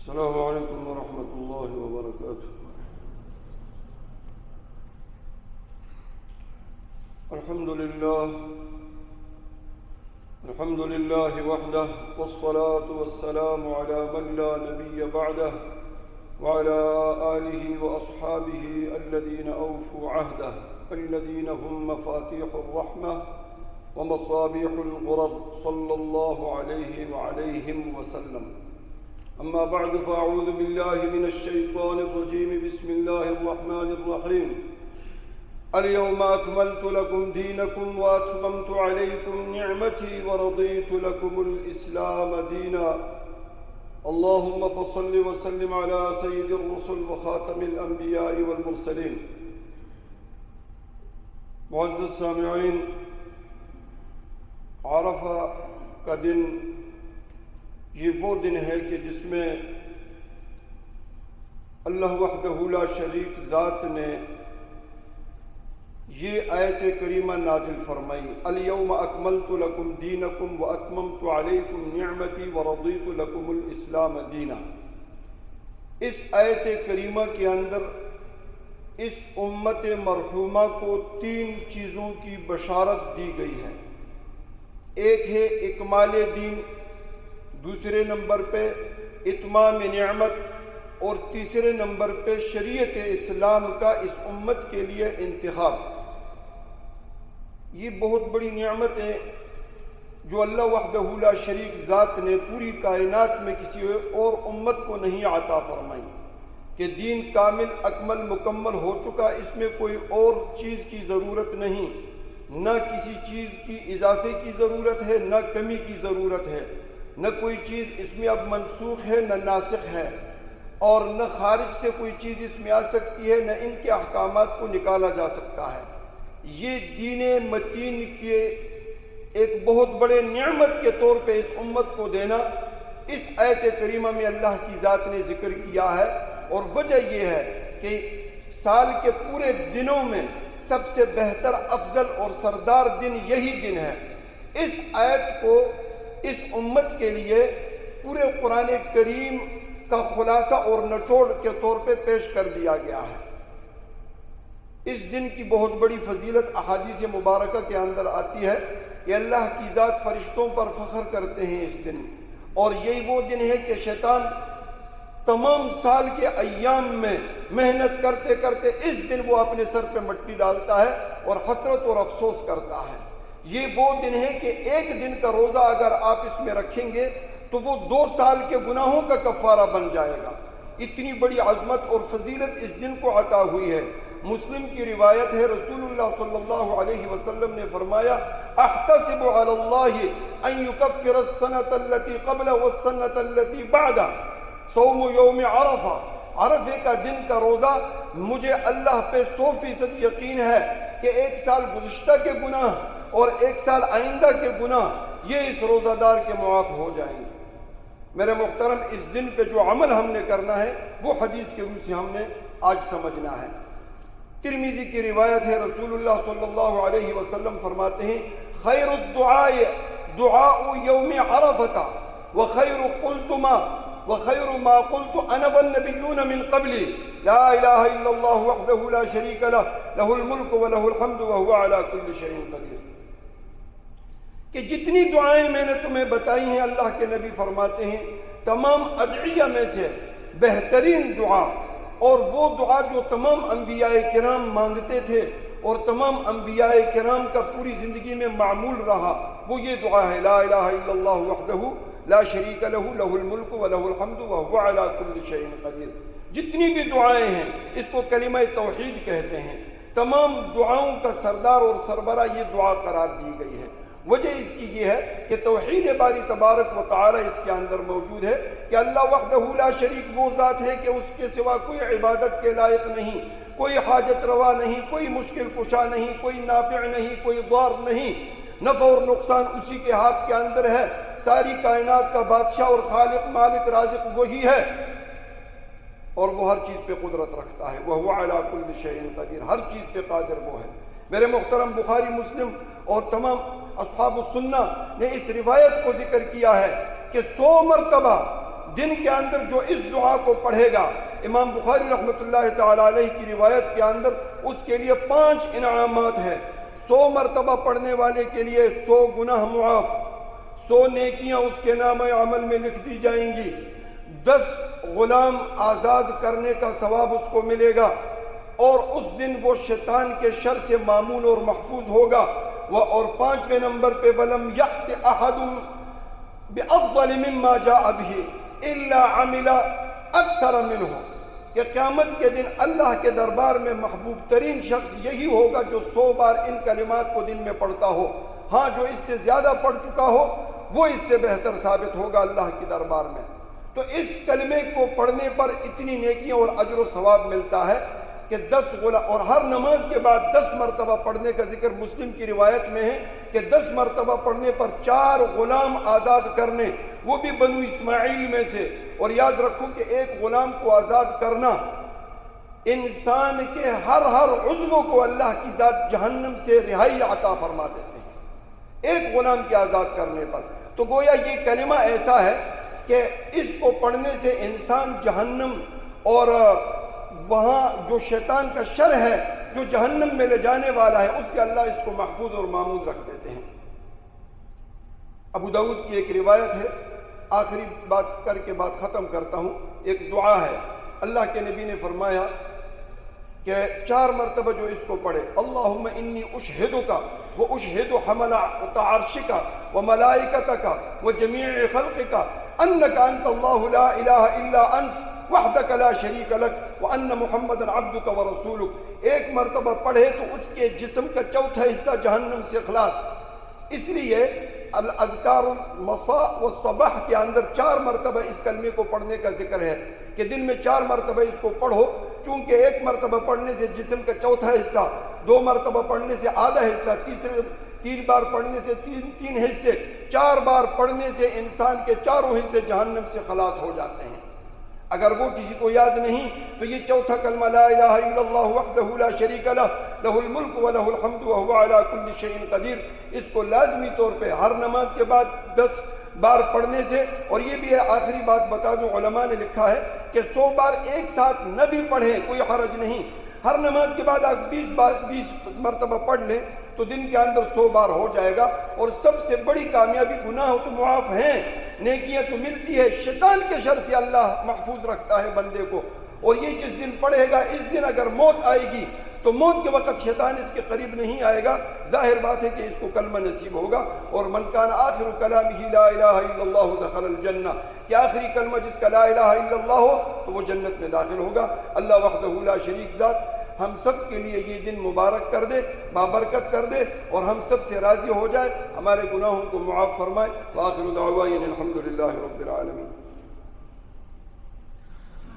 السلام علیکم ورحمۃ اللہ وبرکاتہ۔ الحمد للہ وحدہ والصلاة والسلام على من لا نبی بعدہ وعلى آلہ واصحابہ الذین اوفوا عہدہ الذین هم مفاتیح الرحمہ ومصابیح الغرر صلی اللہ علیہ وعلیہم وسلم۔ اما بعد فاعوذ باللہ من الشیطان الرجیم بسم اللہ الرحمن الرحیم۔ اليوم اکملت لکم دینکم واتممت علیکم نعمتی ورضیت لکم الاسلام دینا۔ اللہم فصل وسلم علی سید الرسل وخاتم الانبیاء والمرسلین۔ معزز سامعین، عرفہ کا دن یہ وہ دن ہے کہ جس میں اللہ وحدہ لا شریک ذات نے یہ آیت کریمہ نازل فرمائی، الیوم اکملت لکم دینکم واتممت علیکم نعمتی ورضیت لکم الاسلام دینا۔ اس آیت کریمہ کے اندر اس امت مرحومہ کو 3 چیزوں کی بشارت دی گئی ہے۔ ایک ہے اکمال دین، دوسرے نمبر پہ اتمام نعمت، اور تیسرے نمبر پہ شریعت اسلام کا اس امت کے لیے انتخاب۔ یہ بہت بڑی نعمت ہے جو اللہ وحدہ لا شریک ذات نے پوری کائنات میں کسی اور امت کو نہیں عطا فرمائی، کہ دین کامل اکمل مکمل ہو چکا، اس میں کوئی اور چیز کی ضرورت نہیں، نہ کسی چیز کی اضافے کی ضرورت ہے، نہ کمی کی ضرورت ہے، نہ کوئی چیز اس میں اب منسوخ ہے نہ ناسخ ہے، اور نہ خارج سے کوئی چیز اس میں آ سکتی ہے، نہ ان کے احکامات کو نکالا جا سکتا ہے۔ یہ دین متین کے ایک بہت بڑے نعمت کے طور پہ اس امت کو دینا اس آیت کریمہ میں اللہ کی ذات نے ذکر کیا ہے۔ اور وجہ یہ ہے کہ سال کے پورے دنوں میں سب سے بہتر، افضل اور سردار دن یہی دن ہے۔ اس آیت کو اس امت کے لیے پورے قرآن کریم کا خلاصہ اور نچوڑ کے طور پہ پیش کر دیا گیا ہے۔ اس دن کی بہت بڑی فضیلت احادیث مبارکہ کے اندر آتی ہے کہ اللہ کی ذات فرشتوں پر فخر کرتے ہیں اس دن، اور یہی وہ دن ہے کہ شیطان تمام سال کے ایام میں محنت کرتے کرتے اس دن وہ اپنے سر پہ مٹی ڈالتا ہے اور حسرت اور افسوس کرتا ہے۔ یہ وہ دن ہے کہ ایک دن کا روزہ اگر آپ اس میں رکھیں گے تو وہ 2 سال کے گناہوں کا کفارہ بن جائے گا۔ اتنی بڑی عظمت اور فضیلت اس دن کو عطا ہوئی ہے۔ مسلم کی روایت ہے، رسول اللہ صلی اللہ علیہ وسلم نے فرمایا، احتسب علی اللہ ان یکفر السنۃ التي قبل والسنۃ التي بعد صوم یوم عرفہ۔ عرفے کا دن کا روزہ مجھے اللہ پہ 100% یقین ہے کہ 1 سال گزشتہ کے گناہ اور 1 سال آئندہ کے گناہ یہ اس روزہ دار کے معاف ہو جائیں گے۔ میرے محترم، اس دن پہ جو عمل ہم نے کرنا ہے وہ حدیث کے روح سے ہم نے آج سمجھنا ہے۔ ترمذی کی روایت ہے، رسول اللہ صلی اللہ علیہ وسلم فرماتے ہیں، خیر الدعاء دعاء یوم عرفہ وخیر ما قلت انا والنبیون من قبلی لا الہ الا اللہ وحدہ لا شریک لہ لہ الملک ولہ الحمد وہو علی کل شیء قدیر۔ کہ جتنی دعائیں میں نے تمہیں بتائی ہیں، اللہ کے نبی فرماتے ہیں، تمام ادعیہ میں سے بہترین دعا، اور وہ دعا جو تمام انبیاء کرام مانگتے تھے اور تمام انبیاء کرام کا پوری زندگی میں معمول رہا، وہ یہ دعا ہے، لا الہ الا اللہ وحدہ لا شریک لہ لہ الملک ولہ الحمد وہو علی کل شیء قدیر۔ جتنی بھی دعائیں ہیں اس کو کلمہ توحید کہتے ہیں۔ تمام دعاؤں کا سردار اور سربراہ یہ دعا قرار دی گئی ہے۔ وجہ اس کی یہ ہے کہ توحید باری تبارک و تعالی اس کے اندر موجود ہے، کہ اللہ وحدہ لا شریک وہ ذات ہے کہ اس کے سوا کوئی عبادت کے لائق نہیں، کوئی حاجت روا نہیں، کوئی مشکل کشا نہیں، کوئی نافع نہیں، کوئی ضار نہیں، نفع اور نقصان اسی کے ہاتھ کے اندر ہے۔ ساری کائنات کا بادشاہ اور خالق مالک رازق وہی ہے، اور وہ ہر چیز پہ قدرت رکھتا ہے، وہو علی کل شیء قدیر، ہر چیز پہ قادر وہ ہے۔ میرے محترم، بخاری مسلم اور تمام اصحاب السنہ نے اس روایت کو ذکر کیا ہے کہ 100 مرتبہ دن کے اندر جو اس دعا کو پڑھے گا، امام بخاری رحمۃ اللہ تعالی علیہ کی روایت کے اندر اس کے لیے 5 انعامات ہیں۔ 100 مرتبہ پڑھنے والے کے لیے 100 گناہ معاف، 100 نیکیاں اس کے نام عمل میں لکھ دی جائیں گی، 10 غلام آزاد کرنے کا ثواب اس کو ملے گا، اور اس دن وہ شیطان کے شر سے معمون اور محفوظ ہوگا۔ اور 5ویں نمبر پہ وَلَمْ يَأْتِ أَحَدٌ بِأَفْضَلِ مِمَّا جَاءَ بِهِ إِلَّا عَمِلَ أَكْثَرَ مِنْهُ، کہ قیامت کے دن اللہ کے دربار میں محبوب ترین شخص یہی ہوگا جو 100 بار ان کلمات کو دن میں پڑھتا ہو۔ ہاں، جو اس سے زیادہ پڑھ چکا ہو وہ اس سے بہتر ثابت ہوگا اللہ کے دربار میں۔ تو اس کلمے کو پڑھنے پر اتنی نیکیاں اور اجر و ثواب ملتا ہے کہ 10 غلام، اور ہر نماز کے بعد 10 مرتبہ پڑھنے کا ذکر مسلم کی روایت میں ہے کہ 10 مرتبہ پڑھنے پر 4 غلام آزاد کرنے، وہ بھی بنو اسماعیل میں سے۔ اور یاد رکھو کہ ایک غلام کو آزاد کرنا انسان کے ہر عضو کو اللہ کی ذات جہنم سے رہائی عطا فرما دیتے ہیں، ایک غلام کے آزاد کرنے پر۔ تو گویا یہ کلمہ ایسا ہے کہ اس کو پڑھنے سے انسان جہنم اور وہاں جو شیطان کا شر ہے جو جہنم میں لے جانے والا ہے، اس سے اللہ اس کو محفوظ اور معمول رکھ دیتے ہیں۔ ابو داؤد کی ایک روایت ہے، آخری بات کر کے بات ختم کرتا ہوں، ایک دعا ہے، اللہ کے نبی نے فرمایا کہ 4 مرتبہ جو اس کو پڑھے، اللہم انی اشہدک و اشہد حملۃ عرشک و ملائکتک و جمیع خلقک انک انت اللہ لا الہ الا انت وحدک لا شریک لک وان محمدا عبدک ورسولک، ایک مرتبہ پڑھے تو اس کے جسم کا چوتھا حصہ جہنم سے خلاص۔ اس لیے الاذکار المساء والصباح کے اندر 4 مرتبہ اس کلمے کو پڑھنے کا ذکر ہے کہ دن میں 4 مرتبہ اس کو پڑھو، چونکہ ایک مرتبہ پڑھنے سے جسم کا چوتھا حصہ، 2 مرتبہ پڑھنے سے آدھا حصہ، 3 بار پڑھنے سے 3 حصے، 4 بار پڑھنے سے انسان کے 4 حصے جہنم سے خلاص ہو جاتے ہیں۔ اگر وہ کسی کو یاد نہیں تو یہ چوتھا کلمہ لا الہ الا اللہ وحدہ لا شریک لہ لہ الملک ولہ الحمد وہو علی کل شیء قدیر، اس کو لازمی طور پہ ہر نماز کے بعد 10 بار پڑھنے سے۔ اور یہ بھی ہے، آخری بات بتا دوں، علماء نے لکھا ہے کہ 100 بار ایک ساتھ نہ بھی پڑھیں کوئی حرج نہیں، ہر نماز کے بعد آپ 20 مرتبہ پڑھ لیں تو دن کے اندر 100 بار ہو جائے گا۔ اور سب سے بڑی کامیابی، گناہ تو معاف ہیں، نیکیاں تو ملتی ہے، شیطان کے شر سے اللہ محفوظ رکھتا ہے بندے کو۔ اور یہ جس دن پڑھے گا، اس دن اگر موت آئے گی تو موت کے وقت شیطان اس کے قریب نہیں آئے گا، ظاہر بات ہے کہ اس کو کلمہ نصیب ہوگا۔ اور من کان آخر کلامہ لا الہ الا اللہ دخل الجنہ، کہ آخری کلمہ جس کا لا الہ الا اللہ ہو تو وہ جنت میں داخل ہوگا۔ اللہ وحدہ لا شریک ذات ہم سب کے لیے یہ دن مبارک کر دے، بابرکت کر دے، اور ہم سب سے راضی ہو جائے، ہمارے گناہوں کو معاف فرمائے۔ وآخر دعوانا الحمد للہ رب العالمین۔